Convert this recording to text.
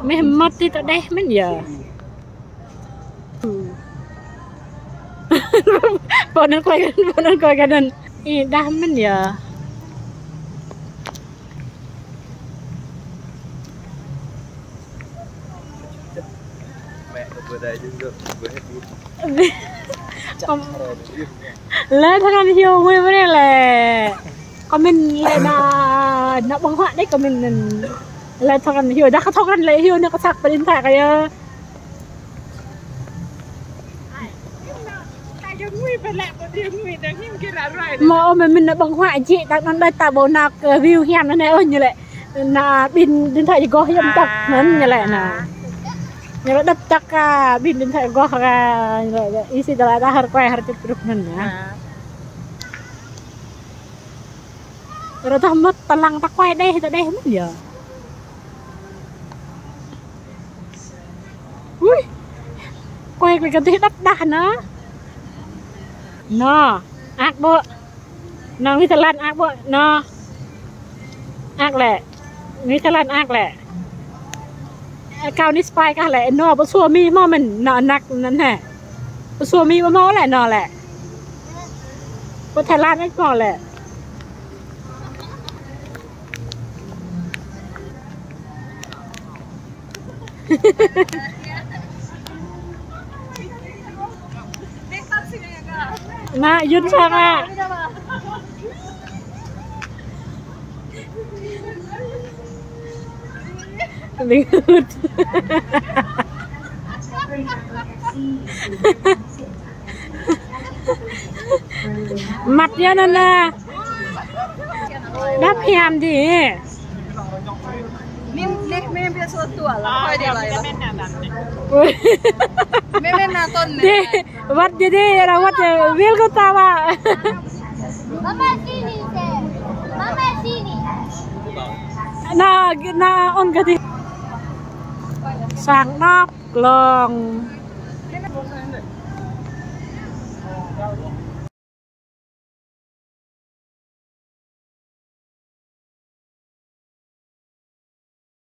Mày mất đi tao đây mấy giờ. Bọn nó quay cái đần. Đam mấy giờ. Mẹ vừa đây vừa hết đi. Lên thằng anh hiểu nguyên vấn đề là comment lại nó bằng họa đấy comment lên thằng anh hiểu đã có thằng anh lại hiểu nó có sạc vào điện thoại cái mà mình đã bằng họa chị đang đây tạo bộ nạc view hiền nó này ơi như lệ là pin điện thoại thì có hiểm tập nó như lệ nè nhưng đập chắc pin điện thoại có isi dalam dah harus cepat mana. Rồi tao mất tao lăng tao quay đây tao đây mất giờ. Ui, quay cái tí đắp đà nữa. No, ác bộ, nó người ta lan ác bộ, no, ác lẹ, người ta lan ác lẹ. Kau ni spy kah lek no apa suami mau men nak anak nan ha suami mau lek no lek ko Thái Lan ấy có lek na yun sana Lihat. Matnya nana. Dah piam di. Mem biasa tua lah. Kau dia lah. Mem naton. Wat jadi rawat wil ko tawa. Mama sini se. Mama sini. Na on ka di. Sang nóc lòng